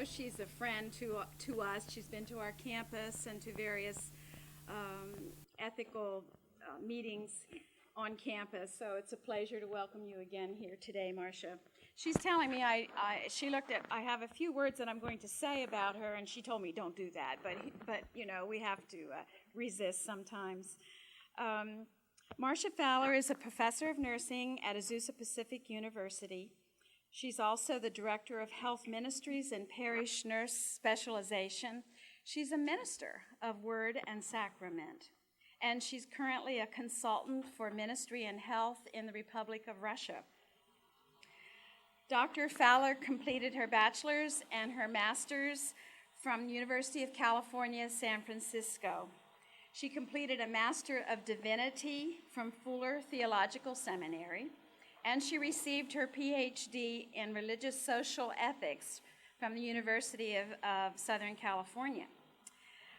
she's a friend to us. She's been to our campus and to various ethical meetings on campus. So it's a pleasure to welcome you again here today, Marsha. She's telling me I have a few words that I'm going to say about her, and she told me don't do that. But you know, we have to resist sometimes. Marsha Fowler is a professor of nursing at Azusa Pacific University. She's also the director of health ministries and parish nurse specialization. She's a minister of word and sacrament, and she's currently a consultant for ministry and health in the Republic of Russia. Dr. Fowler completed her bachelor's and her master's from University of California, San Francisco. She completed a Master of Divinity from Fuller Theological Seminary, and she received her PhD in Religious Social Ethics from the University of Southern California.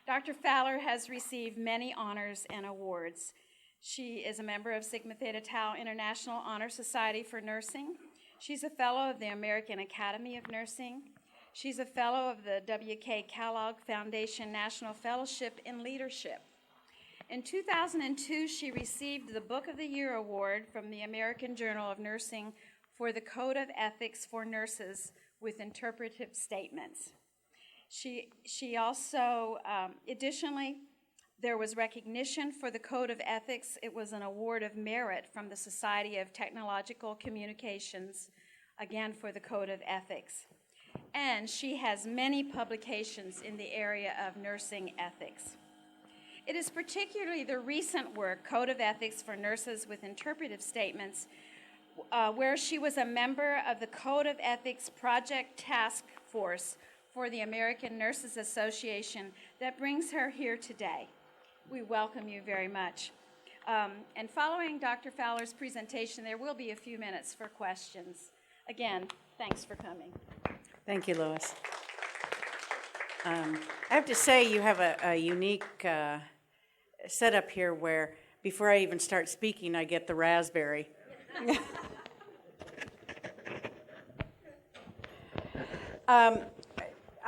Dr. Fowler has received many honors and awards. She is a member of Sigma Theta Tau International Honor Society for Nursing. She's a fellow of the American Academy of Nursing. She's a fellow of the W.K. Kellogg Foundation National Fellowship in Leadership. In 2002, she received the Book of the Year Award from the American Journal of Nursing for the Code of Ethics for Nurses with Interpretive Statements. She also, additionally, there was recognition for the Code of Ethics. It was an award of merit from the Society of Technological Communications, again for the Code of Ethics. And she has many publications in the area of nursing ethics. It is particularly the recent work, Code of Ethics for Nurses with Interpretive Statements, where she was a member of the Code of Ethics Project Task Force for the American Nurses Association, that brings her here today. We welcome you very much. And following Dr. Fowler's presentation, there will be a few minutes for questions. Again, thanks for coming. Thank you, Lois. I have to say you have a unique setup here where before I even start speaking, I get the raspberry.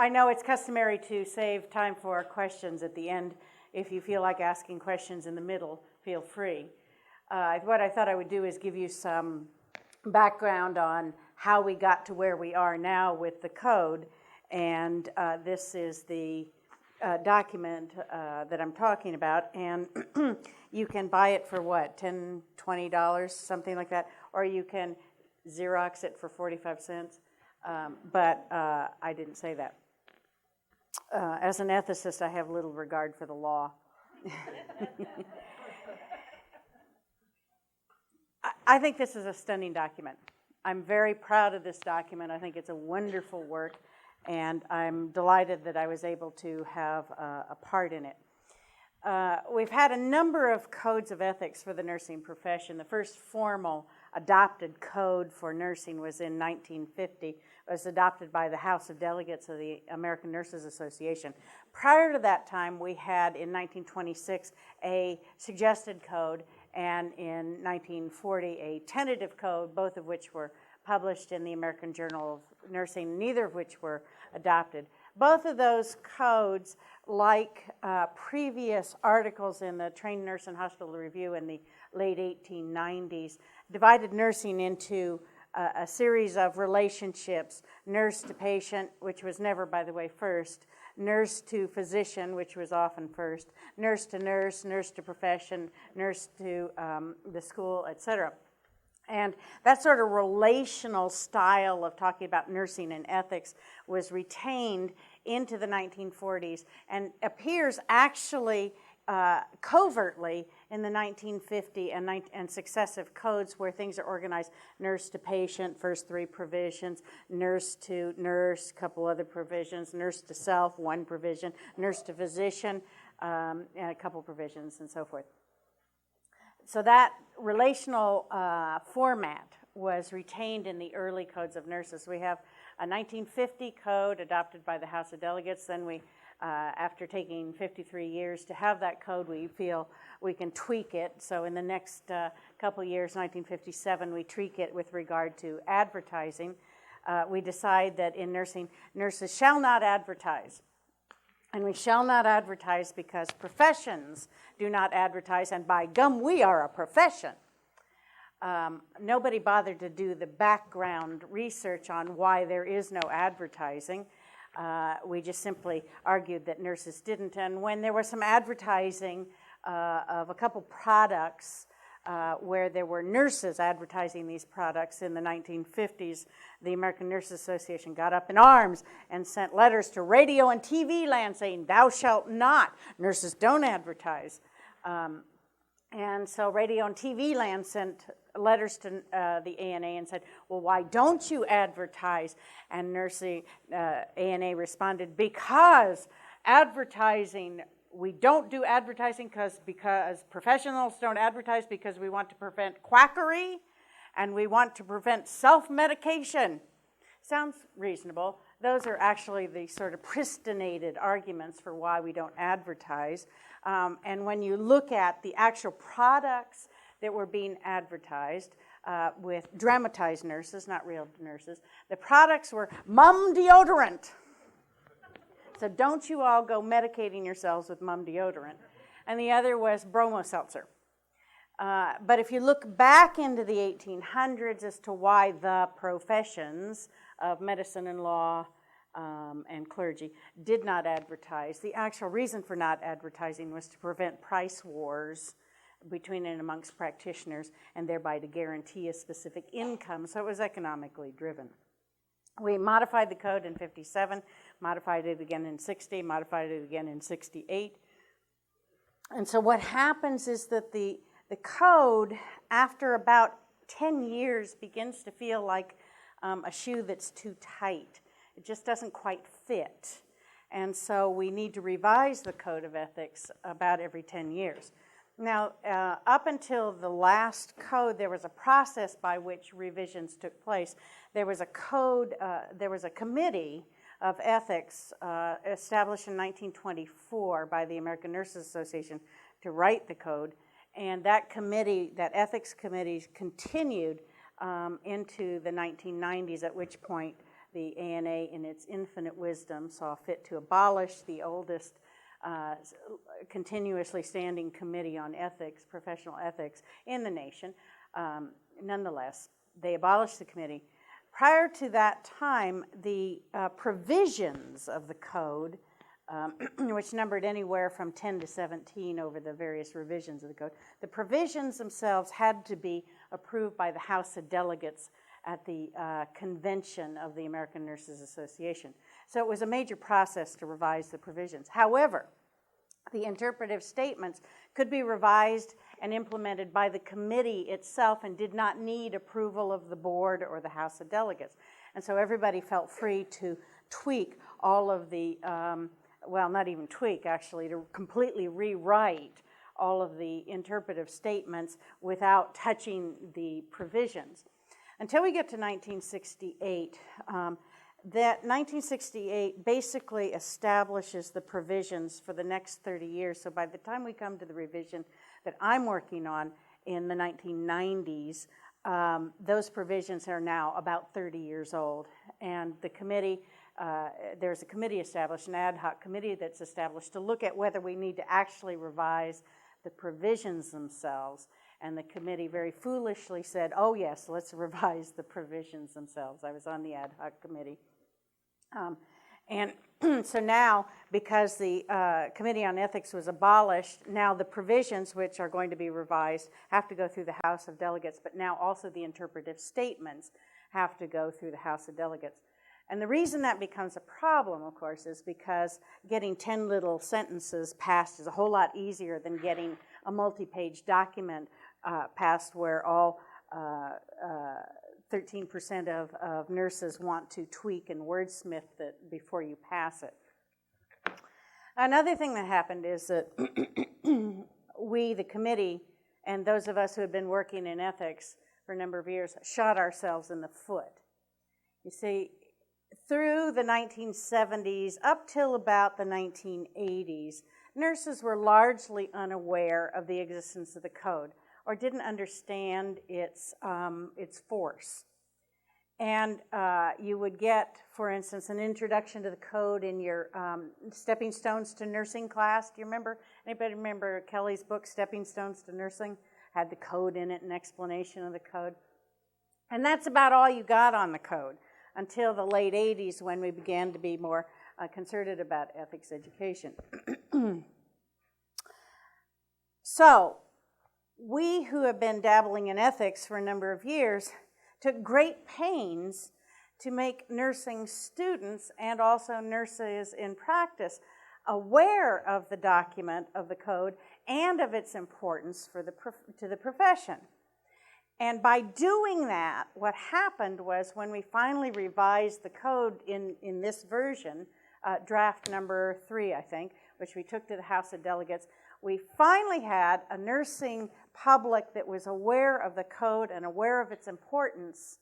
I know it's customary to save time for questions at the end. If you feel like asking questions in the middle, feel free. What I thought I would do is give you some background on how we got to where we are now with the code. And this is the document that I'm talking about. And you can buy it for what, $10, $20, something like that. Or you can Xerox it for 45 cents. But I didn't say that. As an ethicist, I have little regard for the law. I think this is a stunning document. I'm very proud of this document. I think it's a wonderful work, and I'm delighted that I was able to have a part in it. We've had a number of codes of ethics for the nursing profession. The first formal adopted code for nursing was in 1950. It was adopted by the House of Delegates of the American Nurses Association. Prior to that time, we had in 1926 a suggested code, and in 1940 a tentative code, both of which were published in the American Journal of Nursing, neither of which were adopted. Both of those codes, like previous articles in the Trained Nurse and Hospital Review in the late 1890s, divided nursing into a series of relationships: nurse to patient, which was never, by the way, first; nurse to physician, which was often first; nurse to nurse, nurse to profession, nurse to the school, etc. And that sort of relational style of talking about nursing and ethics was retained into the 1940s and appears actually covertly in the 1950 and successive codes, where things are organized: nurse to patient, first three provisions; nurse to nurse, couple other provisions; nurse to self, one provision; nurse to physician, and a couple provisions, and so forth. So that relational format was retained in the early codes of nurses. We have a 1950 code adopted by the House of Delegates. Then we, after taking 53 years to have that code, we feel we can tweak it. So in the next couple years, 1957, we tweak it with regard to advertising. we decide that in nursing, nurses shall not advertise. And we shall not advertise because professions do not advertise, and by gum, we are a profession. Nobody bothered to do the background research on why there is no advertising. We just simply argued that nurses didn't. And when there was some advertising of a couple products where there were nurses advertising these products in the 1950s, the American Nurses Association got up in arms and sent letters to radio and TV land saying, "Thou shalt not. Nurses don't advertise." And so radio and TV land sent letters to the ANA and said, "Well, why don't you advertise?" And nursing ANA responded, "Because advertising, we don't do advertising because professionals don't advertise because we want to prevent quackery and we want to prevent self-medication." Sounds reasonable. Those are actually the sort of pristinated arguments for why we don't advertise. And when you look at the actual products that were being advertised with dramatized nurses, not real nurses, the products were mum deodorant. So don't you all go medicating yourselves with mum deodorant. And the other was bromo seltzer. But if you look back into the 1800s as to why the professions of medicine and law and clergy did not advertise, the actual reason for not advertising was to prevent price wars between and amongst practitioners and thereby to guarantee a specific income. So it was economically driven. We modified the code in 57, modified it again in 60, modified it again in 68. And so what happens is that the code, after about 10 years, begins to feel like a shoe that's too tight. It just doesn't quite fit. And so we need to revise the Code of Ethics about every 10 years. Now, up until the last code, there was a process by which revisions took place. There was a code, there was a committee of ethics established in 1924 by the American Nurses Association to write the code. And that committee, that ethics committee, continued into the 1990s, at which point the ANA, in its infinite wisdom, saw fit to abolish the oldest continuously standing committee on ethics, professional ethics, in the nation. Nonetheless, they abolished the committee. Prior to that time, the provisions of the code, which numbered anywhere from 10 to 17 over the various revisions of the code, the provisions themselves had to be approved by the House of Delegates at the convention of the American Nurses Association. So it was a major process to revise the provisions. However, the interpretive statements could be revised and implemented by the committee itself and did not need approval of the board or the House of Delegates. And so everybody felt free to tweak all of the, well, not even tweak, actually, to completely rewrite all of the interpretive statements without touching the provisions. Until we get to 1968, that 1968 basically establishes the provisions for the next 30 years. So by the time we come to the revision that I'm working on in the 1990s, those provisions are now about 30 years old. And the committee, there's a committee established, an ad hoc committee that's established to look at whether we need to actually revise the provisions themselves. And the committee very foolishly said, "Oh yes, let's revise the provisions themselves." I was on the ad hoc committee. And so now, because the Committee on Ethics was abolished, now the provisions which are going to be revised have to go through the House of Delegates, but now also the interpretive statements have to go through the House of Delegates. And the reason that becomes a problem, of course, is because getting 10 little sentences passed is a whole lot easier than getting a multi-page document passed where all 13% of nurses want to tweak and wordsmith it before you pass it. Another thing that happened is that we, the committee, and those of us who had been working in ethics for a number of years, shot ourselves in the foot. You see, through the 1970s up till about the 1980s, nurses were largely unaware of the existence of the code or didn't understand its force. And you would get, for instance, an introduction to the code in your Stepping Stones to Nursing class. Do you remember? Anybody remember Kelly's book, Stepping Stones to Nursing? Had the code in it, an explanation of the code. And that's about all you got on the code until the late 80s when we began to be more concerted about ethics education. So, we who have been dabbling in ethics for a number of years took great pains to make nursing students and also nurses in practice aware of the document of the code and of its importance to the profession. And by doing that, what happened was when we finally revised the code in this version, draft number 3, I think, which we took to the House of Delegates, we finally had a nursing public that was aware of the code and aware of its importance.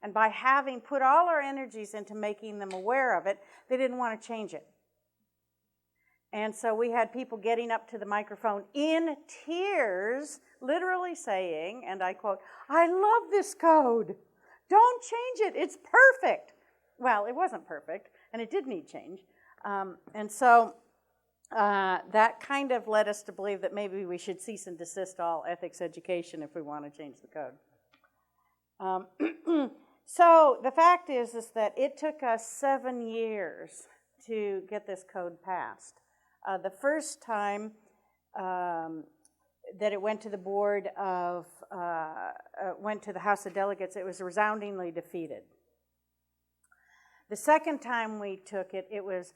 And by having put all our energies into making them aware of it, they didn't want to change it. And so we had people getting up to the microphone in tears, literally saying, and I quote, "I love this code. Don't change it. It's perfect." Well, it wasn't perfect, and it did need change. And so that kind of led us to believe that maybe we should cease and desist all ethics education if we want to change the code. So the fact is that it took us 7 years to get this code passed. The first time that it went to the went to the House of Delegates, it was resoundingly defeated. The second time we took it, it was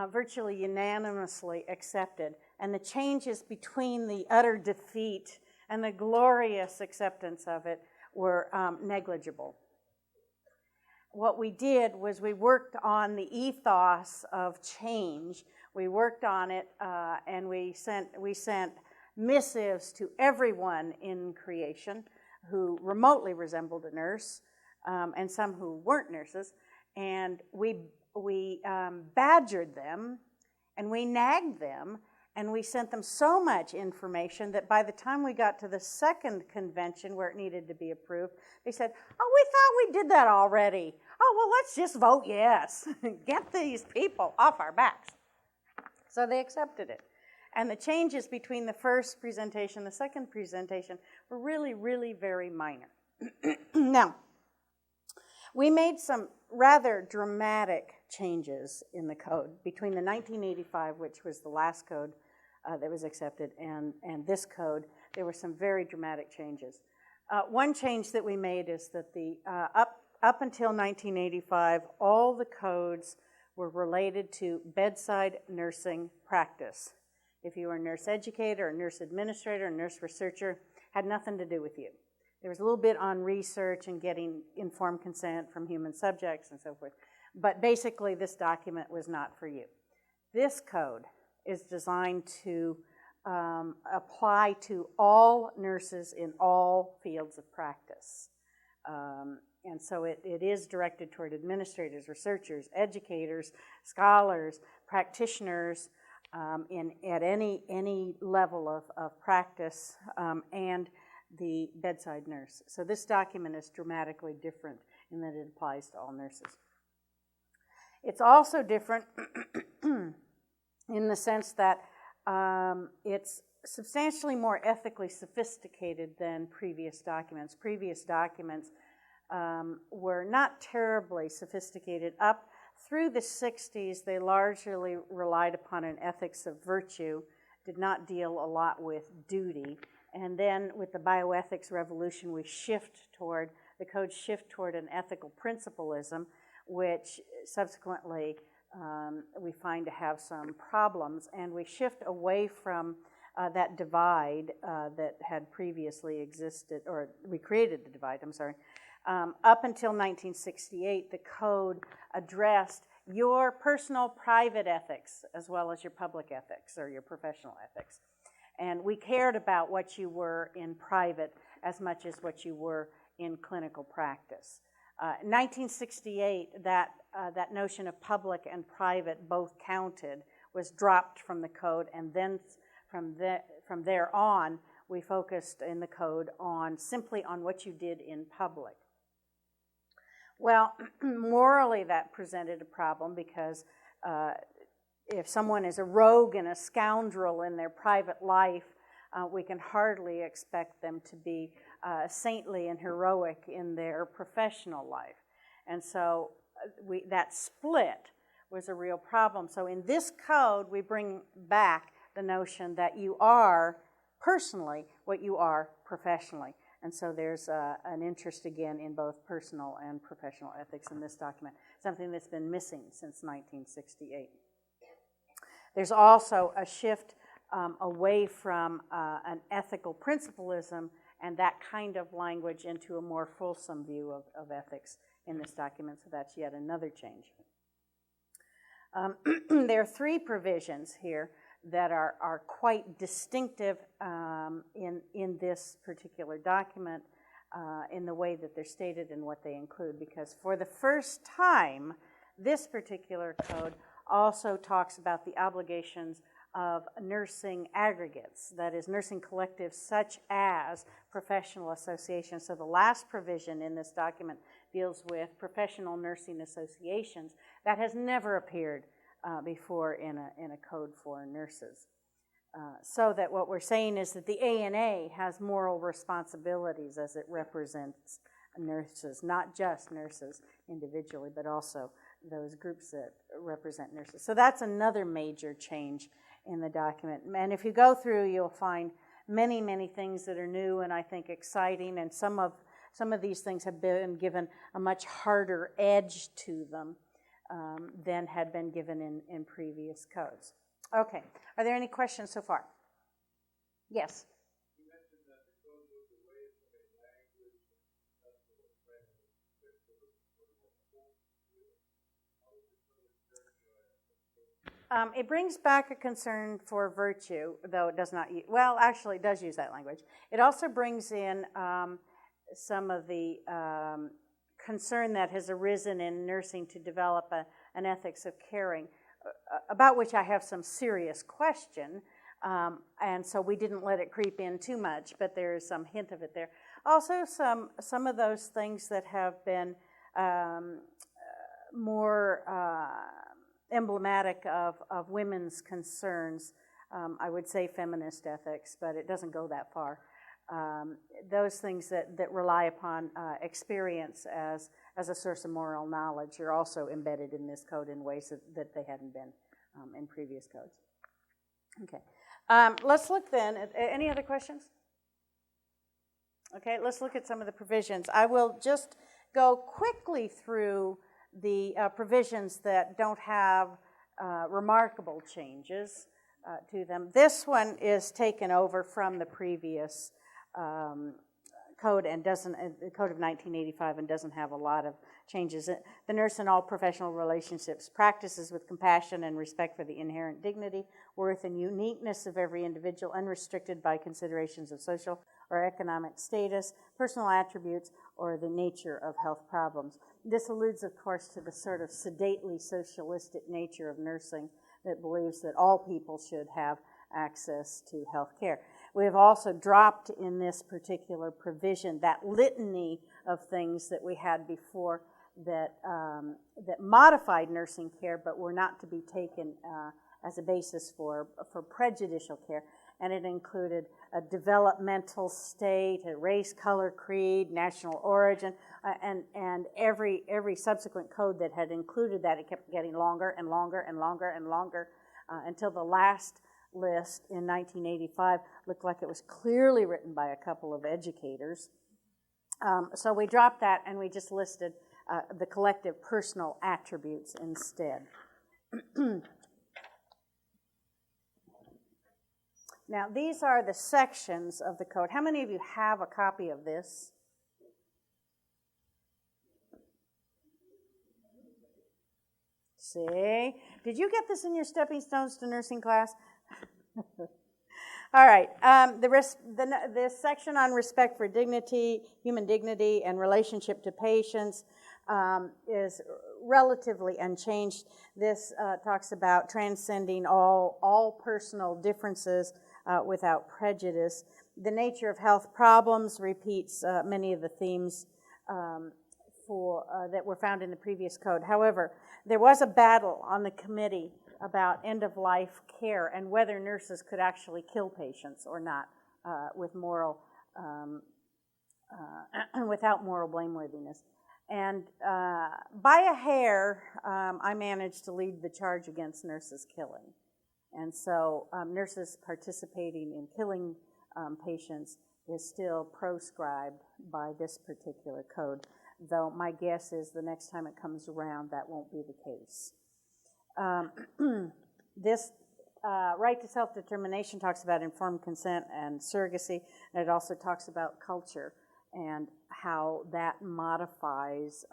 virtually unanimously accepted. And the changes between the utter defeat and the glorious acceptance of it were negligible. What we did was we worked on the ethos of change. We worked on it, and we sent missives to everyone in creation who remotely resembled a nurse, and some who weren't nurses. And we badgered them, and we nagged them, and we sent them so much information that by the time we got to the second convention where it needed to be approved, they said, "Oh, we thought we did that already. Oh, well, let's just vote yes. Get these people off our backs." So they accepted it. And the changes between the first presentation and the second presentation were really, really very minor. Now, we made some rather dramatic changes in the code between the 1985, which was the last code that was accepted, and this code. There were some very dramatic changes. One change that we made is that up until 1985, all the codes were related to bedside nursing practice. If you were a nurse educator, a nurse administrator, a nurse researcher, had nothing to do with you. There was a little bit on research and getting informed consent from human subjects and so forth. But basically, this document was not for you. This code is designed to apply to all nurses in all fields of practice. And so it is directed toward administrators, researchers, educators, scholars, practitioners at any level of practice, and the bedside nurse. So this document is dramatically different in that it applies to all nurses. It's also different in the sense that it's substantially more ethically sophisticated than previous documents. Previous documents were not terribly sophisticated. Up through the 60s, they largely relied upon an ethics of virtue, did not deal a lot with duty. And then with the bioethics revolution, the codes shift toward an ethical principlism, which subsequently we find to have some problems. And we shift away from that divide that had previously existed, or we created the divide, up until 1968, the code addressed your personal private ethics as well as your public ethics or your professional ethics. And we cared about what you were in private as much as what you were in clinical practice. In 1968, that notion of public and private both counted was dropped from the code, and then from there on, we focused in the code simply on what you did in public. Well, morally that presented a problem because if someone is a rogue and a scoundrel in their private life, we can hardly expect them to be saintly and heroic in their professional life. And so that split was a real problem. So in this code, we bring back the notion that you are personally what you are professionally. And so there's an interest again in both personal and professional ethics in this document, something that's been missing since 1968. There's also a shift away from an ethical principlism and that kind of language into a more fulsome view of ethics in this document, so that's yet another change. There are three provisions here that are quite distinctive in this particular document in the way that they're stated and what they include, because for the first time, this particular code also talks about the obligations of nursing aggregates, that is, nursing collectives such as professional associations. So the last provision in this document deals with professional nursing associations. That has never appeared before in a code for nurses. So that what we're saying is that the ANA has moral responsibilities as it represents nurses, not just nurses individually, but also those groups that represent nurses. So that's another major change in the document. And if you go through, you'll find many, many things that are new and I think exciting, and some of these things have been given a much harder edge to them than had been given in previous codes. Okay, are there any questions so far? Yes? You mentioned that the code moved away from a language conceptual framework to a sort of a full view. How does the code It brings back a concern for virtue, though it does not well, actually it does use that language. It also brings in some of the concern that has arisen in nursing to develop an ethics of caring, about which I have some serious question, and so we didn't let it creep in too much, but there is some hint of it there. Also, some of those things that have been more emblematic of women's concerns, I would say feminist ethics, but it doesn't go that far. Those things that rely upon experience as a source of moral knowledge are also embedded in this code in ways that they hadn't been in previous codes. Okay, let's look then at any other questions? Okay, let's look at some of the provisions. I will just go quickly through the provisions that don't have remarkable changes to them. This one is taken over from the previous code and the code of 1985 and doesn't have a lot of changes. The nurse in all professional relationships practices with compassion and respect for the inherent dignity, worth, and uniqueness of every individual, unrestricted by considerations of social or economic status, personal attributes, or the nature of health problems. This alludes, of course, to the sort of sedately socialistic nature of nursing that believes that all people should have access to health care. We have also dropped in this particular provision that litany of things that we had before that modified nursing care, but were not to be taken as a basis for prejudicial care. And it included a developmental state, a race, color, creed, national origin, and every subsequent code that had included that, it kept getting longer and longer and longer and longer until the last list in 1985 looked like it was clearly written by a couple of educators. So we dropped that and we just listed the collective personal attributes instead. Now, these are the sections of the code. How many of you have a copy of this? See? Did you get this in your Stepping Stones to Nursing class? All right. This section on respect for dignity, human dignity, and relationship to patients is relatively unchanged. This talks about transcending all personal differences without prejudice. The nature of health problems repeats many of the themes that were found in the previous code. However, there was a battle on the committee about end-of-life care and whether nurses could actually kill patients or not with without moral blameworthiness. And by a hair, I managed to lead the charge against nurses killing. And so nurses participating in killing patients is still proscribed by this particular code, though my guess is the next time it comes around, that won't be the case. This right to self-determination talks about informed consent and surrogacy, and it also talks about culture and how that modifies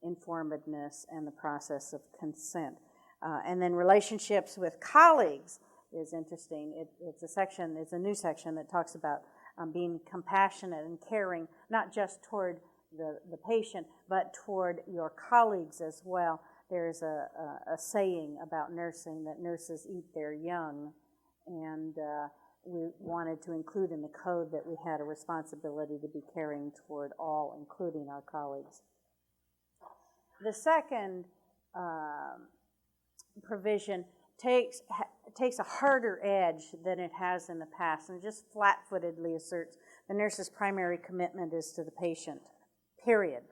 informedness and the process of consent. And then relationships with colleagues is interesting. It's a new section that talks about being compassionate and caring, not just toward the patient, but toward your colleagues as well. There's a saying about nursing that nurses eat their young, and we wanted to include in the code that we had a responsibility to be caring toward all, including our colleagues. The second provision takes a harder edge than it has in the past, and just flat-footedly asserts the nurse's primary commitment is to the patient, period,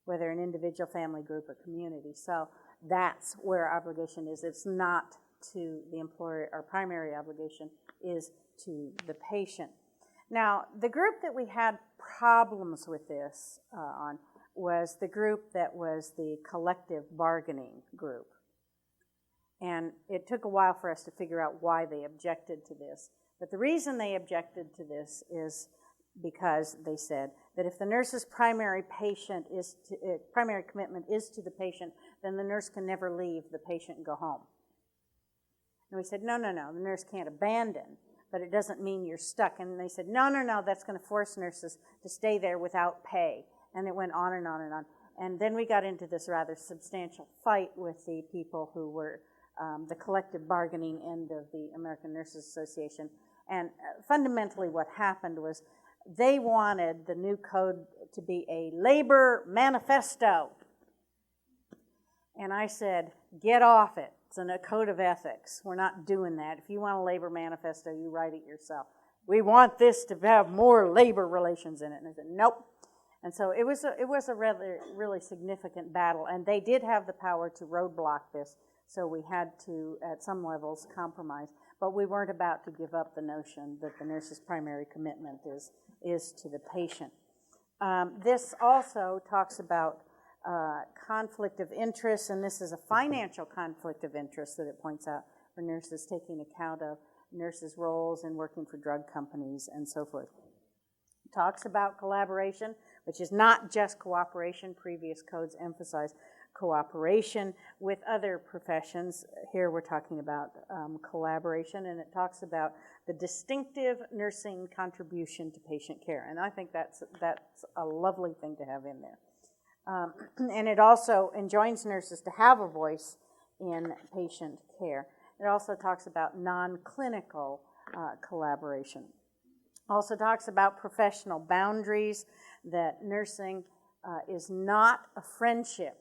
whether an individual, family, group, or community. So that's where our obligation is. It's not to the employer. Our primary obligation is to the patient. Now, the group that we had problems with this on was the group that was the collective bargaining group. And it took a while for us to figure out why they objected to this. But the reason they objected to this is because they said that if the nurse's primary commitment is to the patient, then the nurse can never leave the patient and go home. And we said, no, the nurse can't abandon, but it doesn't mean you're stuck. And they said, no, that's going to force nurses to stay there without pay. And it went on and on and on. And then we got into this rather substantial fight with the people who were the collective bargaining end of the American Nurses Association. And fundamentally what happened was they wanted the new code to be a labor manifesto. And I said, get off it. It's in a code of ethics. We're not doing that. If you want a labor manifesto, you write it yourself. We want this to have more labor relations in it. And I said, nope. And so it was a really significant battle. And they did have the power to roadblock this. So we had to, at some levels, compromise. But we weren't about to give up the notion that the nurse's primary commitment is to the patient. This also talks about conflict of interest, and this is a financial conflict of interest that it points out for nurses, taking account of nurses' roles in working for drug companies and so forth. It talks about collaboration, which is not just cooperation. Previous codes emphasize cooperation with other professions. Here we're talking about collaboration, and it talks about the distinctive nursing contribution to patient care. And I think that's a lovely thing to have in there. And it also enjoins nurses to have a voice in patient care. It also talks about non-clinical collaboration. Also talks about professional boundaries, that nursing is not a friendship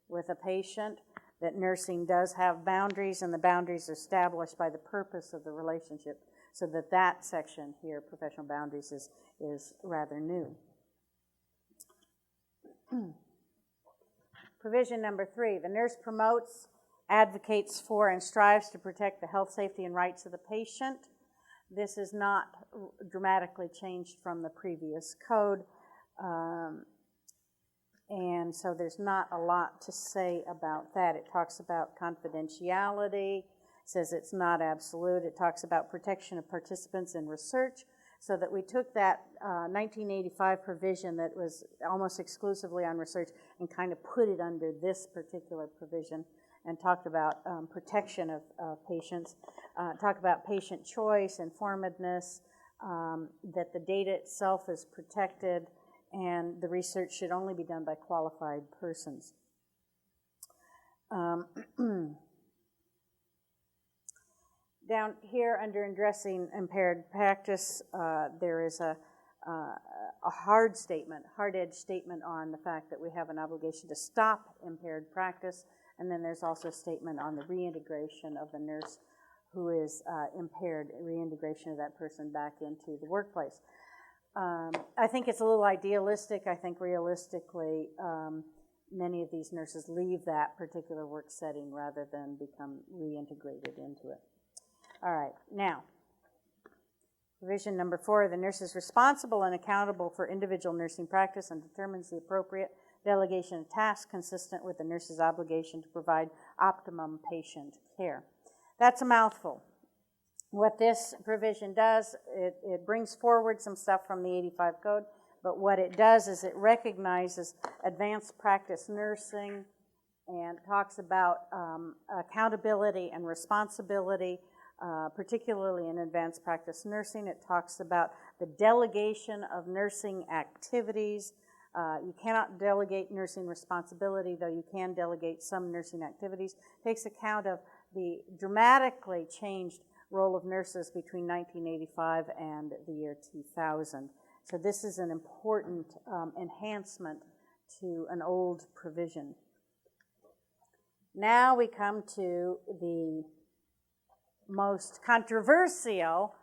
with a patient, that nursing does have boundaries, and the boundaries are established by the purpose of the relationship, so that section here, professional boundaries, is rather new. Provision number 3, the nurse promotes, advocates for, and strives to protect the health, safety, and rights of the patient. This is not dramatically changed from the previous code. And so there's not a lot to say about that. It talks about confidentiality, says it's not absolute. It talks about protection of participants in research, so that we took that 1985 provision that was almost exclusively on research and kind of put it under this particular provision and talked about protection of patients, talk about patient choice, informedness, that the data itself is protected, and the research should only be done by qualified persons. Down here under addressing impaired practice, there is a a hard-edged statement on the fact that we have an obligation to stop impaired practice, and then there's also a statement on the reintegration of the nurse who is impaired, reintegration of that person back into the workplace. I think it's a little idealistic. I think realistically, many of these nurses leave that particular work setting rather than become reintegrated into it. All right, now, provision number 4, the nurse is responsible and accountable for individual nursing practice and determines the appropriate delegation of tasks consistent with the nurse's obligation to provide optimum patient care. That's a mouthful. What this provision does, it brings forward some stuff from the 85 Code, but what it does is it recognizes advanced practice nursing and talks about accountability and responsibility, particularly in advanced practice nursing. It talks about the delegation of nursing activities. You cannot delegate nursing responsibility, though you can delegate some nursing activities. It takes account of the dramatically changed role of nurses between 1985 and the year 2000. So this is an important enhancement to an old provision. Now we come to the most controversial,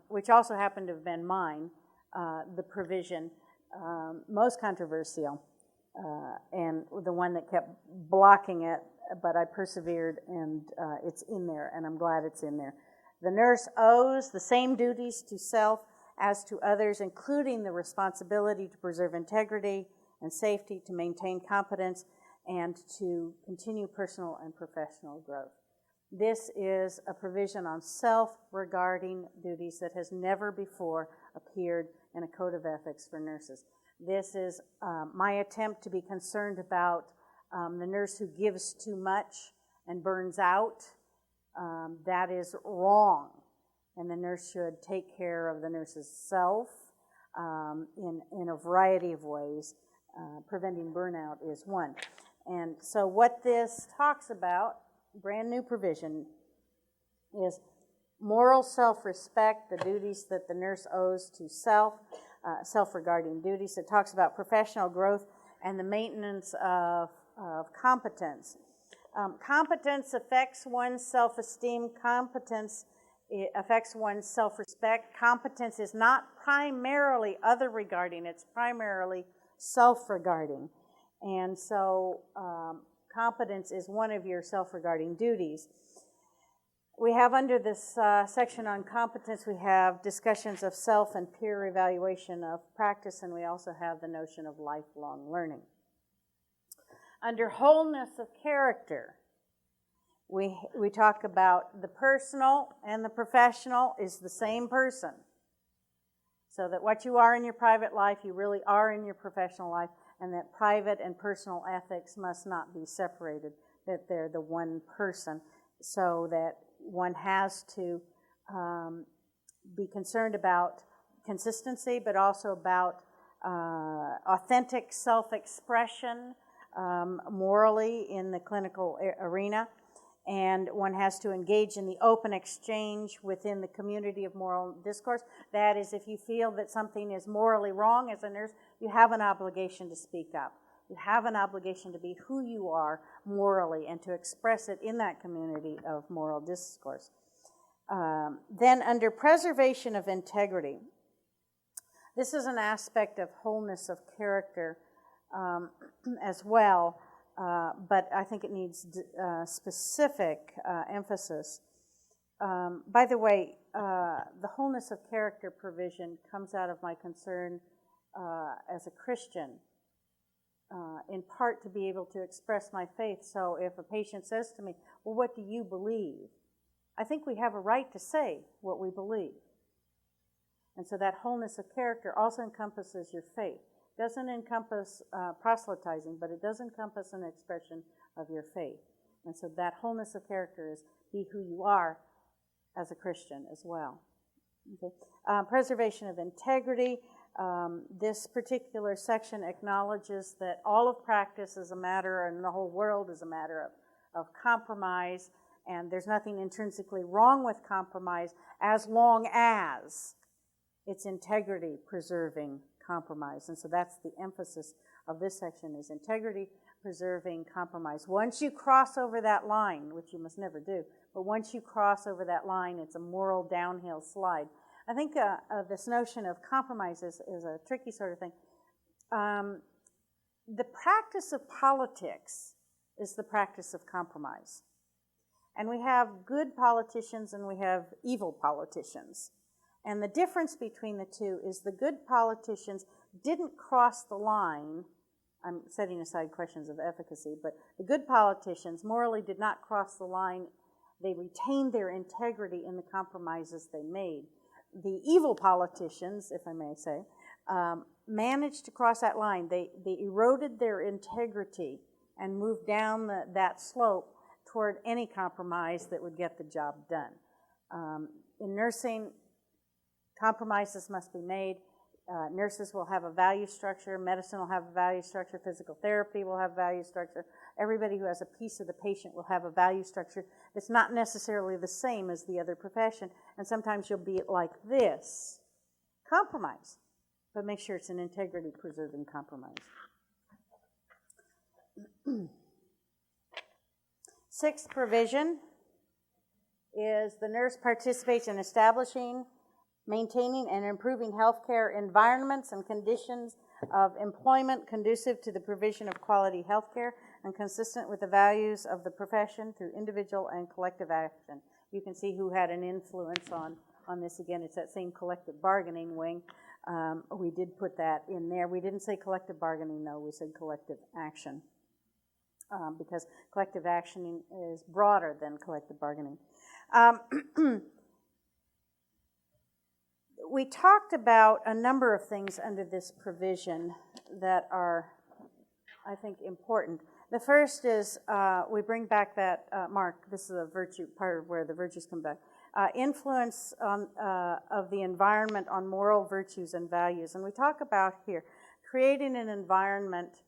which also happened to have been mine, the provision, most controversial, and the one that kept blocking it, but I persevered, and it's in there, and I'm glad it's in there. The nurse owes the same duties to self as to others, including the responsibility to preserve integrity and safety, to maintain competence, and to continue personal and professional growth. This is a provision on self-regarding duties that has never before appeared in a code of ethics for nurses. This is my attempt to be concerned about the nurse who gives too much and burns out. That is wrong, and the nurse should take care of the nurse's self in a variety of ways. Preventing burnout is one. And so what this talks about, brand new provision, is moral self-respect, the duties that the nurse owes to self, self-regarding duties. It talks about professional growth and the maintenance of competence. Competence affects one's self-esteem. Competence affects one's self-respect. Competence is not primarily other-regarding. It's primarily self-regarding. And so competence is one of your self-regarding duties. We have under this section on competence, we have discussions of self and peer evaluation of practice, and we also have the notion of lifelong learning. Under wholeness of character, we talk about the personal and the professional is the same person. So that what you are in your private life, you really are in your professional life, and that private and personal ethics must not be separated, that they're the one person, so that one has to be concerned about consistency, but also about authentic self-expression morally in the clinical arena, and one has to engage in the open exchange within the community of moral discourse. That is, if you feel that something is morally wrong as a nurse, you have an obligation to speak up. You have an obligation to be who you are morally and to express it in that community of moral discourse. Then under preservation of integrity, this is an aspect of wholeness of character as well, but I think it needs specific emphasis. By the way, the wholeness of character provision comes out of my concern as a Christian, in part to be able to express my faith. So if a patient says to me, well, what do you believe? I think we have a right to say what we believe. And so that wholeness of character also encompasses your faith. It doesn't encompass proselytizing, but it does encompass an expression of your faith. And so that wholeness of character is be who you are as a Christian as well. Okay. Preservation of integrity. This particular section acknowledges that all of practice is a matter, and the whole world is a matter of compromise, and there's nothing intrinsically wrong with compromise as long as It's integrity preserving compromise. And so that's the emphasis of this section, is integrity preserving compromise. Once you cross over that line, which you must never do, but once you cross over that line, it's a moral downhill slide. I think this notion of compromise is a tricky sort of thing. The practice of politics is the practice of compromise. And we have good politicians and we have evil politicians. And the difference between the two is the good politicians didn't cross the line. I'm setting aside questions of efficacy, but the good politicians morally did not cross the line. They retained their integrity in the compromises they made. The evil politicians, if I may say, managed to cross that line. They eroded their integrity and moved down that slope toward any compromise that would get the job done. In nursing, compromises must be made. Nurses will have a value structure. Medicine will have a value structure. Physical therapy will have value structure. Everybody who has a piece of the patient will have a value structure that's not necessarily the same as the other profession. And sometimes you'll be like this. Compromise. But make sure it's an integrity-preserving compromise. Sixth provision is the nurse participates in establishing, maintaining, and improving healthcare environments and conditions of employment conducive to the provision of quality healthcare and consistent with the values of the profession through individual and collective action. You can see who had an influence on this. Again, it's that same collective bargaining wing. We did put that in there. We didn't say collective bargaining, though. We said collective action. Because collective action is broader than collective bargaining. We talked about a number of things under this provision that are, I think, important. The first is we bring back that, Mark, this is a virtue, part of where the virtues come back, influence of the environment on moral virtues and values. And we talk about here creating an environment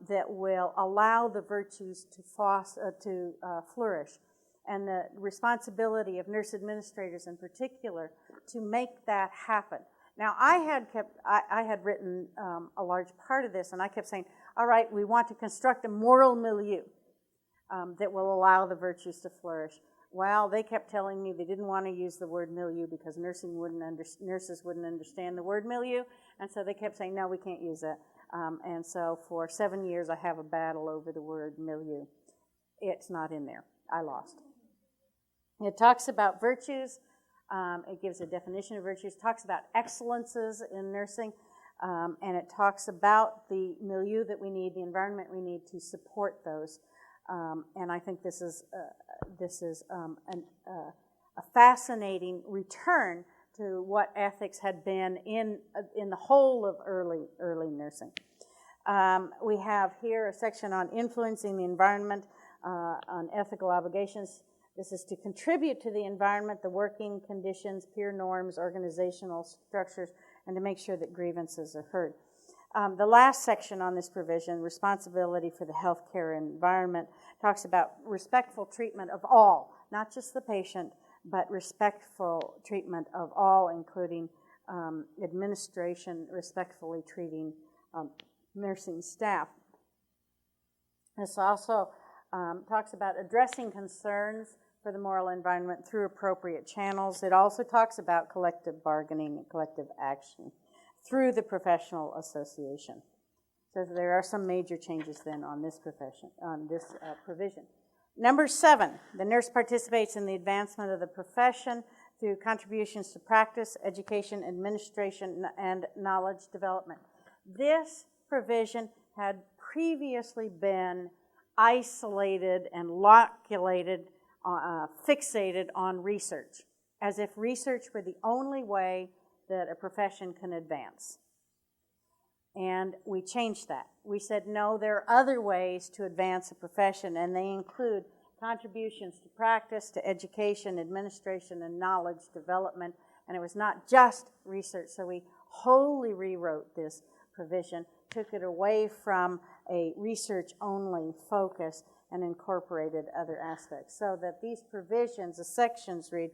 that will allow the virtues to flourish, and the responsibility of nurse administrators in particular to make that happen. Now, I had written a large part of this, and I kept saying, all right, we want to construct a moral milieu that will allow the virtues to flourish. Well, they kept telling me they didn't want to use the word milieu because nurses wouldn't understand the word milieu, and so they kept saying, no, we can't use that. And so for 7 years, I have a battle over the word milieu. It's not in there. I lost. It talks about virtues. It gives a definition of virtues. It talks about excellences in nursing. And it talks about the milieu that we need, the environment we need to support those. And I think this is a fascinating return to what ethics had been in the whole of early nursing. We have here a section on influencing the environment, on ethical obligations. This is to contribute to the environment, the working conditions, peer norms, organizational structures, and to make sure that grievances are heard. The last section on this provision, responsibility for the healthcare environment, talks about respectful treatment of all, not just the patient, but respectful treatment of all, including administration, respectfully treating nursing staff. This also talks about addressing concerns for the moral environment through appropriate channels. It also talks about collective bargaining and collective action through the professional association. So there are some major changes then on this provision. Number 7, the nurse participates in the advancement of the profession through contributions to practice, education, administration, and knowledge development. This provision had previously been isolated and loculated, fixated on research, as if research were the only way that a profession can advance. And we changed that. We said, no, there are other ways to advance a profession, and they include contributions to practice, to education, administration, and knowledge development. And it was not just research, so we wholly rewrote this provision, took it away from a research-only focus, and incorporated other aspects. So that these provisions, the sections read,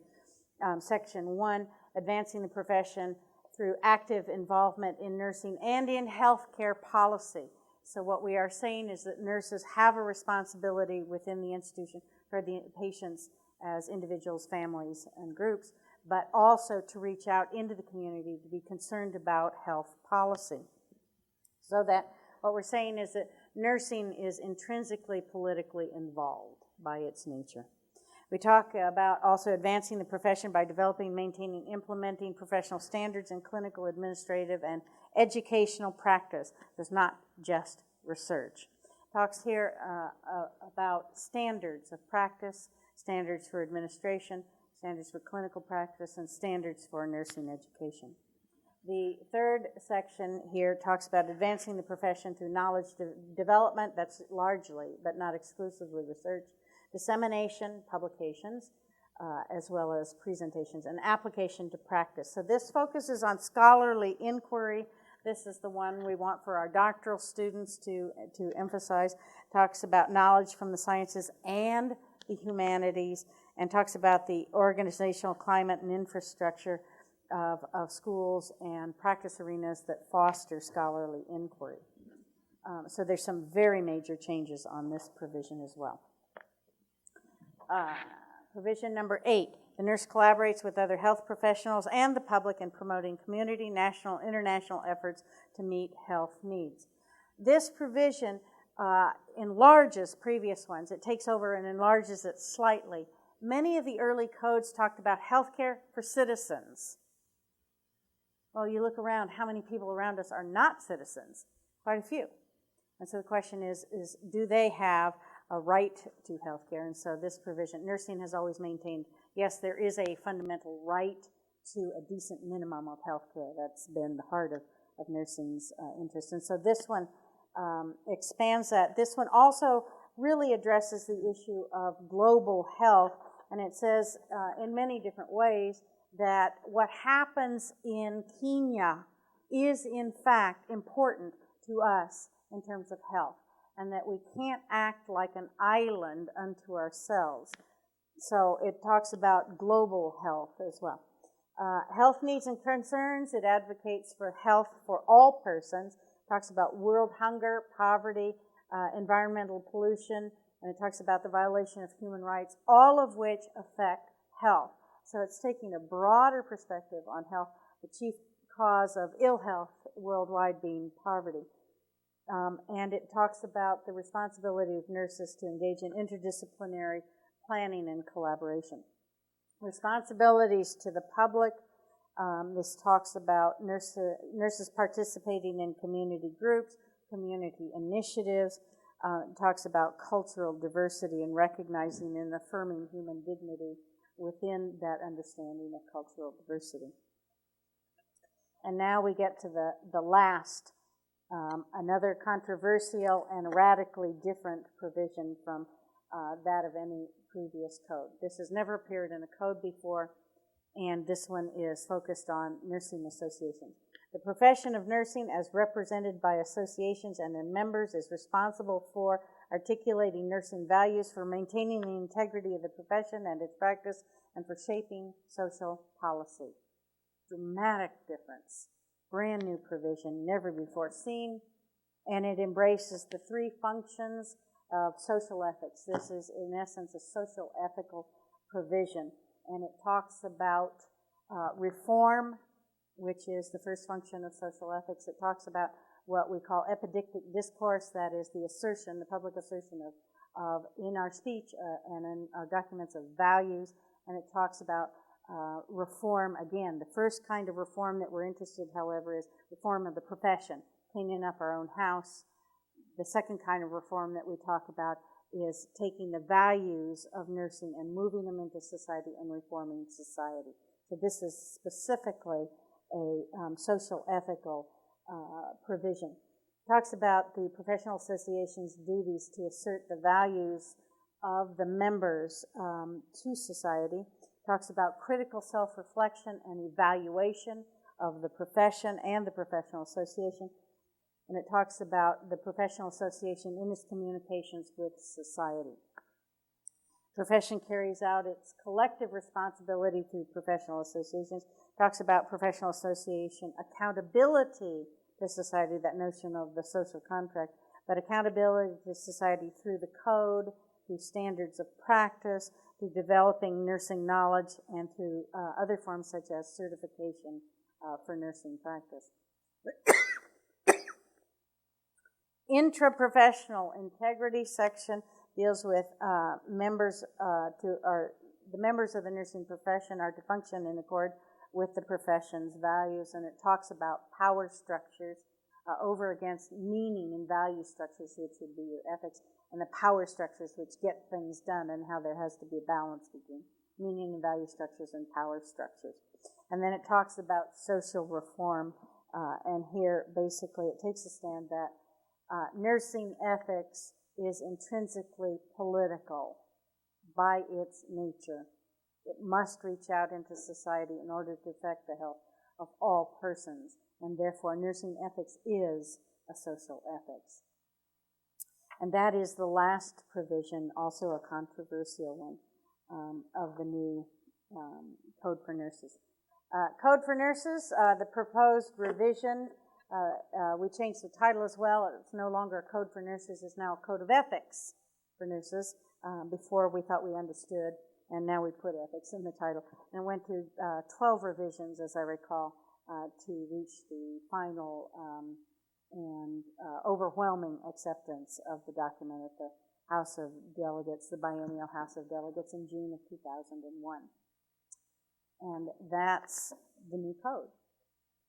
Section 1, advancing the profession through active involvement in nursing and in healthcare policy. So what we are saying is that nurses have a responsibility within the institution for the patients as individuals, families, and groups, but also to reach out into the community to be concerned about health policy. So that what we're saying is that nursing is intrinsically politically involved by its nature. We talk about also advancing the profession by developing, maintaining, implementing professional standards in clinical, administrative, and educational practice. It's not just research. Talks here about standards of practice, standards for administration, standards for clinical practice, and standards for nursing education. The third section here talks about advancing the profession through knowledge development. That's largely, but not exclusively, research, dissemination, publications, as well as presentations, and application to practice. So this focuses on scholarly inquiry. This is the one we want for our doctoral students to emphasize. Talks about knowledge from the sciences and the humanities, and talks about the organizational climate and infrastructure of schools and practice arenas that foster scholarly inquiry. So there's some very major changes on this provision as well. Provision number 8, the nurse collaborates with other health professionals and the public in promoting community, national, international efforts to meet health needs. This provision enlarges previous ones. It takes over and enlarges it slightly. Many of the early codes talked about healthcare for citizens. Well, you look around, how many people around us are not citizens? Quite a few. And so the question is do they have a right to health care? And so this provision, nursing has always maintained, yes, there is a fundamental right to a decent minimum of health care. That's been the heart of nursing's interest. And so this one expands that. This one also really addresses the issue of global health, and it says in many different ways that what happens in Kenya is in fact important to us in terms of health, and that we can't act like an island unto ourselves. So it talks about global health as well. Health needs and concerns, it advocates for health for all persons. It talks about world hunger, poverty, environmental pollution, and it talks about the violation of human rights, all of which affect health. So it's taking a broader perspective on health, the chief cause of ill health worldwide being poverty. And it talks about the responsibility of nurses to engage in interdisciplinary planning and collaboration. Responsibilities to the public. This talks about nurses participating in community groups, community initiatives. It talks about cultural diversity and recognizing and affirming human dignity within that understanding of cultural diversity. And now we get to the last, another controversial and radically different provision from that of any previous code. This has never appeared in a code before, and this one is focused on nursing associations. The profession of nursing, as represented by associations and their members, is responsible for articulating nursing values, for maintaining the integrity of the profession and its practice, and for shaping social policy. Dramatic difference. Brand new provision, never before seen, and it embraces the 3 functions of social ethics. This is, in essence, a social ethical provision, and it talks about reform, which is the first function of social ethics. It talks about what we call epidictic discourse, that is the assertion, the public assertion of in our speech and in our documents of values, and it talks about reform. Again, the first kind of reform that we're interested, however, is reform of the profession, cleaning up our own house. The second kind of reform that we talk about is taking the values of nursing and moving them into society and reforming society. So this is specifically a social ethical provision. It talks about the professional association's duties to assert the values of the members to society. It talks about critical self-reflection and evaluation of the profession and the professional association. And it talks about the professional association in its communications with society. Profession carries out its collective responsibility through professional associations. Talks about professional association accountability to society, that notion of the social contract, but accountability to society through the code, through standards of practice, through developing nursing knowledge, and through other forms such as certification for nursing practice. Intraprofessional integrity section deals with the members of the nursing profession are to function in accord with the profession's values, and it talks about power structures over against meaning and value structures, which would be your ethics, and the power structures which get things done, and how there has to be a balance between meaning and value structures and power structures. And then it talks about social reform, and here basically it takes a stand that nursing ethics is intrinsically political by its nature. It must reach out into society in order to affect the health of all persons, and therefore nursing ethics is a social ethics. And that is the last provision, also a controversial one, of the new Code for Nurses. Code for Nurses, the proposed revision, we changed the title as well. It's no longer a Code for Nurses, it's now a Code of Ethics for Nurses. Before we thought we understood, and now we put ethics in the title. And it went through 12 revisions, as I recall, to reach the final and overwhelming acceptance of the document at the House of Delegates, the biennial House of Delegates, in June of 2001. And that's the new code.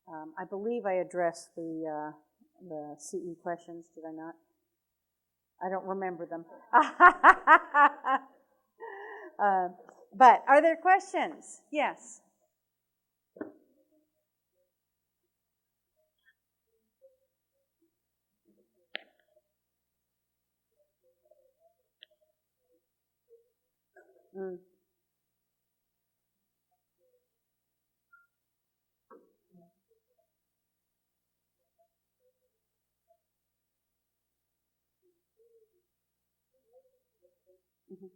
I believe I addressed the CE questions, did I not? I don't remember them. But are there questions? Yes. Mm. Mm-hmm.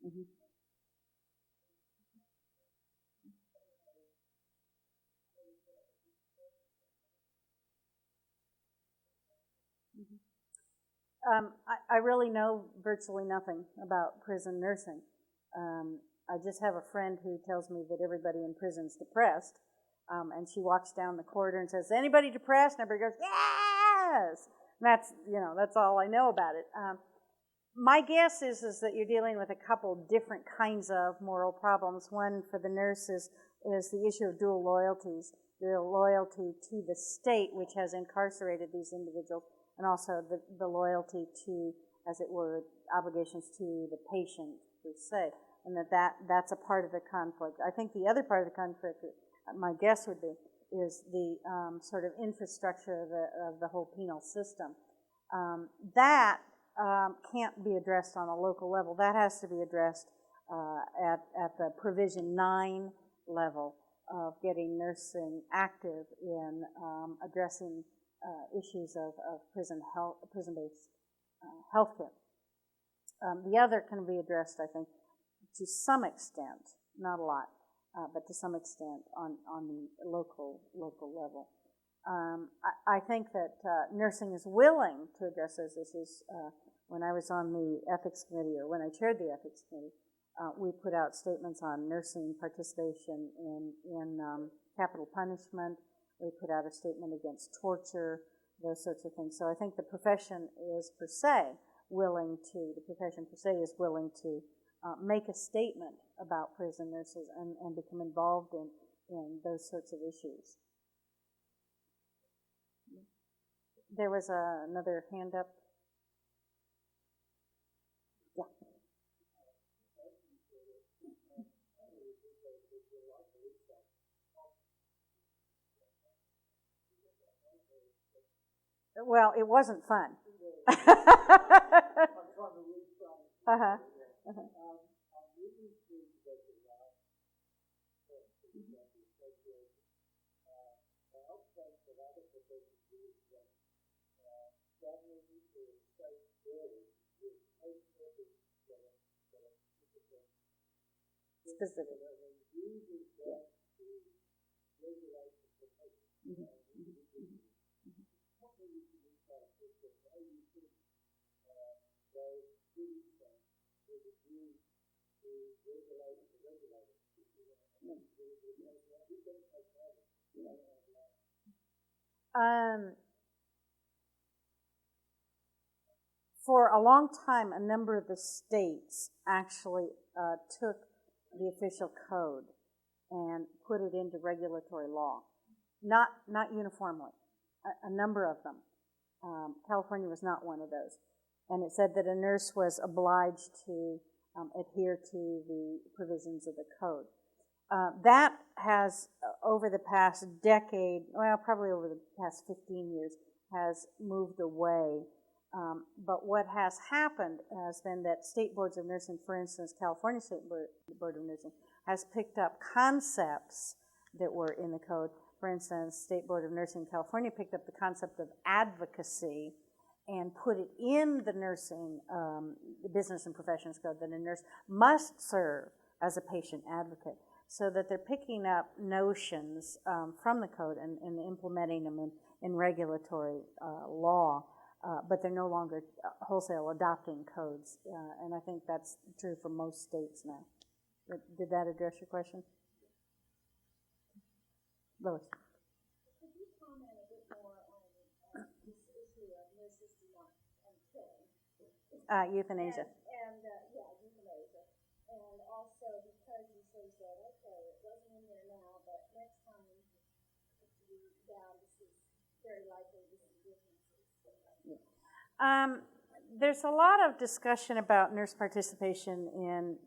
Mm-hmm. I really know virtually nothing about prison nursing. I just have a friend who tells me that everybody in prison's depressed, and she walks down the corridor and says, "Anybody depressed?" And everybody goes, "Yes!" And that's all I know about it. My guess is that you're dealing with a couple different kinds of moral problems. One for the nurses is the issue of dual loyalties, the loyalty to the state, which has incarcerated these individuals, and also the loyalty to, as it were, obligations to the patient per se, and that's a part of the conflict. I think the other part of the conflict, my guess would be, is the sort of infrastructure of the whole penal system. That can't be addressed on a local level. That has to be addressed at the Provision 9 level of getting nursing active in addressing issues of prison-based health care. The other can be addressed, I think, to some extent, not a lot, but to some extent on the local level. I think that nursing is willing to address those issues. When I was on the ethics committee, or when I chaired the ethics committee, we put out statements on nursing participation in capital punishment. We put out a statement against torture, those sorts of things. So I think the profession is per se willing to make a statement about prison nurses and become involved in those sorts of issues. There was another hand up. Yeah. Well, it wasn't fun. Uh-huh. I'm reading through the last point that you got the association. My observation that other professors do is that government or state borders with post-office that are Specific. and uses that to regulate the profession. What do you think about this? How do you think those cities will be used to regulate the regulators? For a long time, a number of the states actually took the official code and put it into regulatory law. Not uniformly, a number of them. California was not one of those. And it said that a nurse was obliged to adhere to the provisions of the code. That has, over the past decade, well, probably over the past 15 years, has moved away. But what has happened has been that state boards of nursing, for instance, California State Board of Nursing, has picked up concepts that were in the code. For instance, State Board of Nursing in California picked up the concept of advocacy and put it in the nursing, the business and professions code, that a nurse must serve as a patient advocate, so that they're picking up notions from the code and implementing them in regulatory law. But they're no longer wholesale adopting codes, and I think that's true for most states now. Did that address your question? Lois. Could you comment a bit more on this issue of nurses do not killing? Euthanasia. And euthanasia. And also because you sort of said, okay, it wasn't in there now, but next time you're down, this is very likely this is differences. There's a lot of discussion about nurse participation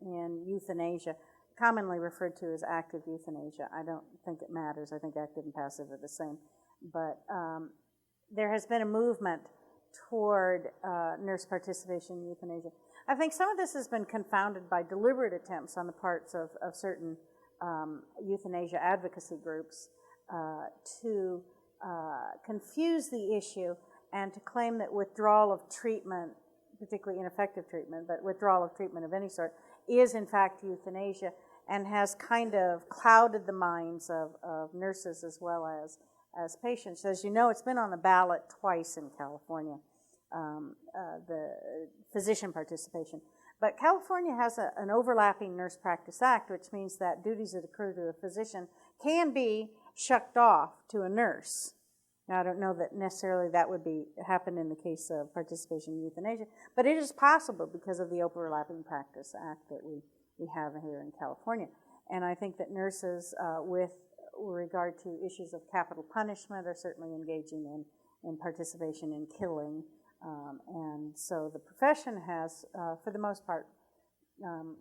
in euthanasia, commonly referred to as active euthanasia. I don't think it matters. I think active and passive are the same. But there has been a movement toward nurse participation in euthanasia. I think some of this has been confounded by deliberate attempts on the parts of certain euthanasia advocacy groups to confuse the issue and to claim that withdrawal of treatment, particularly ineffective treatment, but withdrawal of treatment of any sort, is in fact euthanasia, and has kind of clouded the minds of nurses as well as patients. As you know, it's been on the ballot twice in California, the physician participation. But California has an overlapping Nurse Practice Act, which means that duties that accrue to a physician can be shucked off to a nurse. Now, I don't know that necessarily that would happen in the case of participation in euthanasia, but it is possible because of the Overlapping Practice Act that we have here in California. And I think that nurses, with regard to issues of capital punishment, are certainly engaging in participation in killing. And so the profession has, for the most part,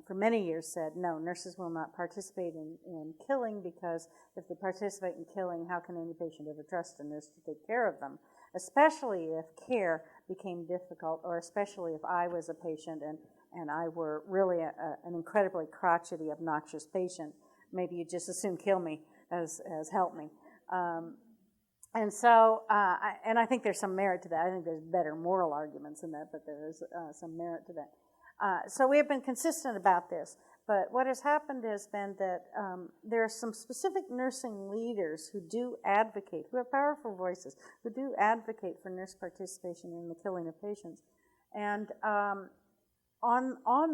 for many years said, no, nurses will not participate in killing, because if they participate in killing, how can any patient ever trust a nurse to take care of them, especially if care became difficult, or especially if I was a patient and I were really an incredibly crotchety, obnoxious patient. Maybe you'd just as soon kill me as help me. And so, and I think there's some merit to that. I think there's better moral arguments in that, but there is some merit to that. So we have been consistent about this, but what has happened has been that there are some specific nursing leaders who do advocate, who have powerful voices, who do advocate for nurse participation in the killing of patients. And on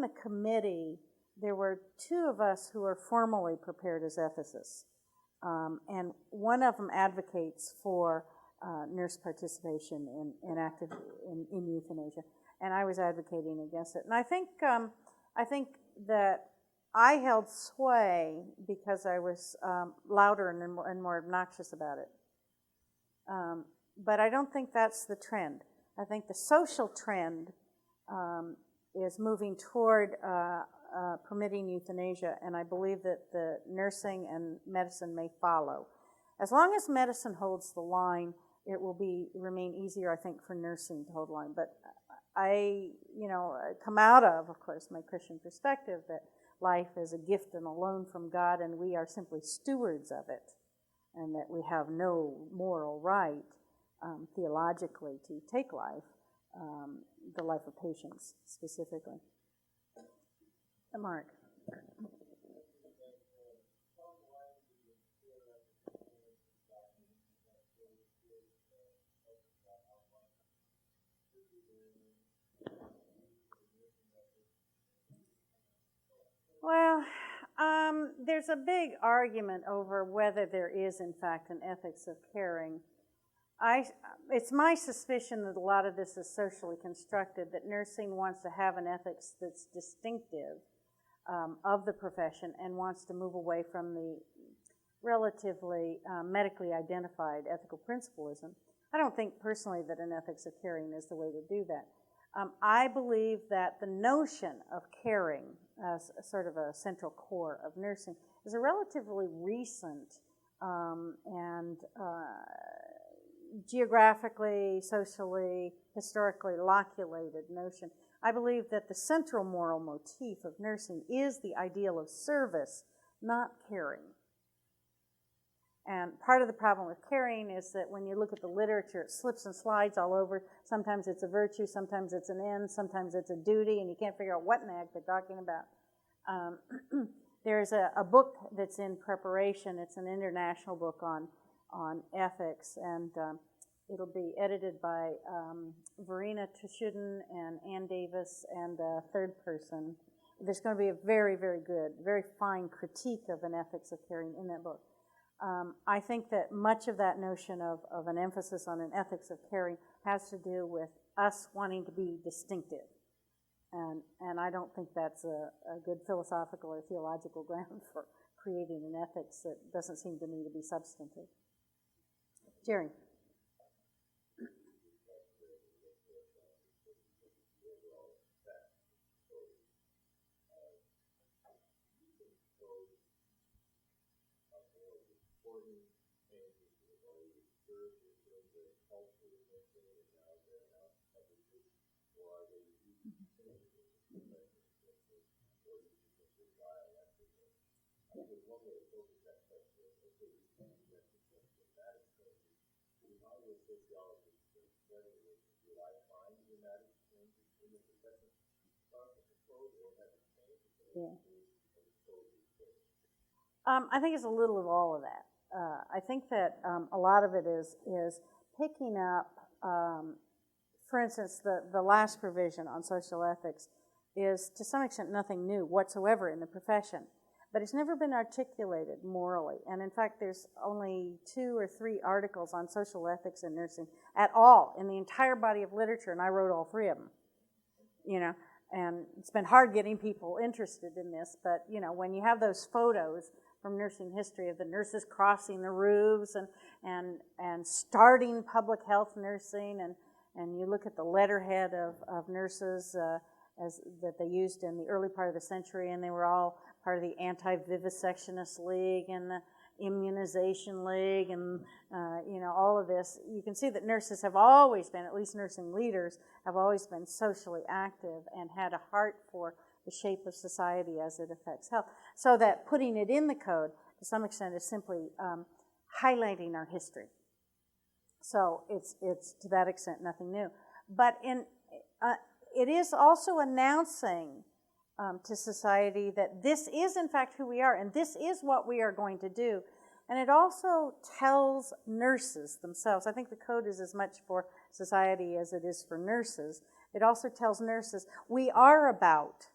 the committee, there were two of us who are formally prepared as ethicists, and one of them advocates for nurse participation in euthanasia. And I was advocating against it. And I think that I held sway because I was louder and more obnoxious about it. But I don't think that's the trend. I think the social trend is moving toward permitting euthanasia, and I believe that the nursing and medicine may follow. As long as medicine holds the line, it will remain easier, I think, for nursing to hold the line. But I come out of course, my Christian perspective that life is a gift and a loan from God, and we are simply stewards of it, and that we have no moral right, theologically, to take life, the life of patients specifically. Mark. Well, there's a big argument over whether there is, in fact, an ethics of caring. It's my suspicion that a lot of this is socially constructed, that nursing wants to have an ethics that's distinctive of the profession and wants to move away from the relatively medically identified ethical principalism. I don't think personally that an ethics of caring is the way to do that. I believe that the notion of caring as a sort of a central core of nursing is a relatively recent and geographically, socially, historically loculated notion. I believe that the central moral motif of nursing is the ideal of service, not caring. And part of the problem with caring is that when you look at the literature, it slips and slides all over. Sometimes it's a virtue, sometimes it's an end, sometimes it's a duty, and you can't figure out what in the heck they're talking about. There's a book that's in preparation. It's an international book on ethics, and it'll be edited by Verena Tushuden and Ann Davis and a third person. There's going to be a very, very good, very fine critique of an ethics of caring in that book. I think that much of that notion of an emphasis on an ethics of caring has to do with us wanting to be distinctive. And I don't think that's a good philosophical or theological ground for creating an ethics that doesn't seem to me to be substantive. Jerry. Yeah. I think it's a little of all of that. I think that a lot of it is picking up, for instance, the last provision on social ethics is to some extent nothing new whatsoever in the profession, but it's never been articulated morally. And in fact, there's only 2 or 3 articles on social ethics in nursing at all in the entire body of literature, and I wrote all 3 of them, and it's been hard getting people interested in this, but, when you have those photos from nursing history of the nurses crossing the roofs and starting public health nursing, and you look at the letterhead of nurses that they used in the early part of the century, and they were all part of the Anti-Vivisectionist League and the Immunization League and, all of this. You can see that nurses have always been, at least nursing leaders, have always been socially active and had a heart for the shape of society as it affects health. So that putting it in the code, to some extent, is simply highlighting our history. So it's to that extent nothing new. But it is also announcing to society that this is in fact who we are, and this is what we are going to do. And it also tells nurses themselves, I think the code is as much for society as it is for nurses. It also tells nurses, we are about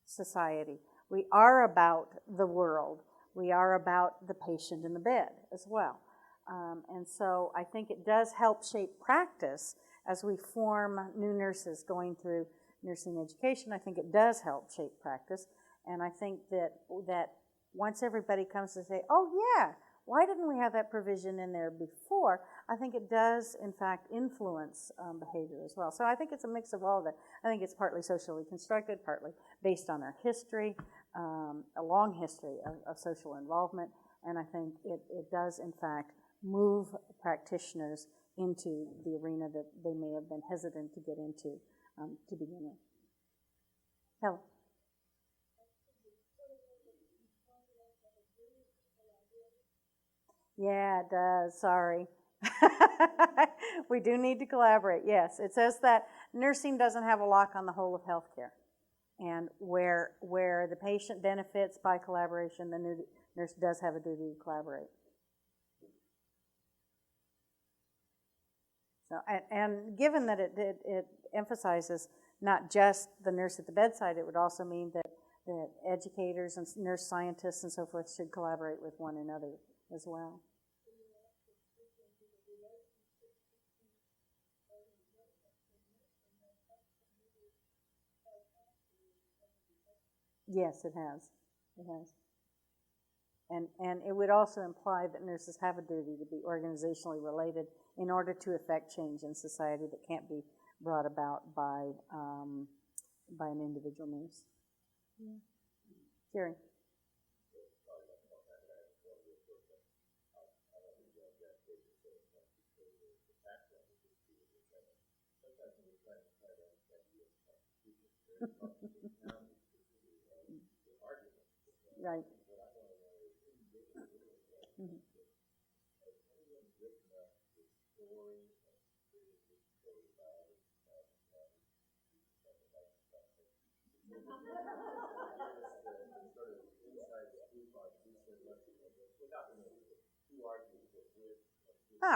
society. We are about the world. We are about the patient in the bed as well. And so I think it does help shape practice as we form new nurses going through nursing education. I think it does help shape practice. And I think that once everybody comes to say, oh yeah, why didn't we have that provision in there before? I think it does, in fact, influence behavior as well. So I think it's a mix of all of that. I think it's partly socially constructed, partly based on our history, a long history of social involvement. And I think it does, in fact, move practitioners into the arena that they may have been hesitant to get into to begin with. Helen? Yeah, it does. Sorry. We do need to collaborate. Yes, it says that nursing doesn't have a lock on the whole of healthcare. And where the patient benefits by collaboration, the nurse does have a duty to collaborate. So, and given that it emphasizes not just the nurse at the bedside, it would also mean that educators and nurse scientists and so forth should collaborate with one another as well. Yes, it has. It has. And it would also imply that nurses have a duty to be organizationally related in order to effect change in society that can't be brought about by an individual nurse. Yeah. Jerry. Right. Mm-hmm.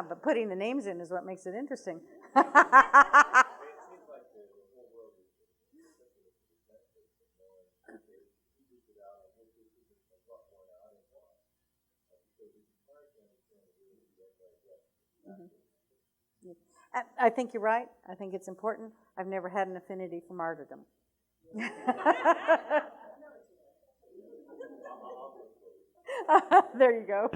But putting the names in is what makes it interesting. Mm-hmm. Yeah. I think you're right. I think it's important. I've never had an affinity for martyrdom. There you go.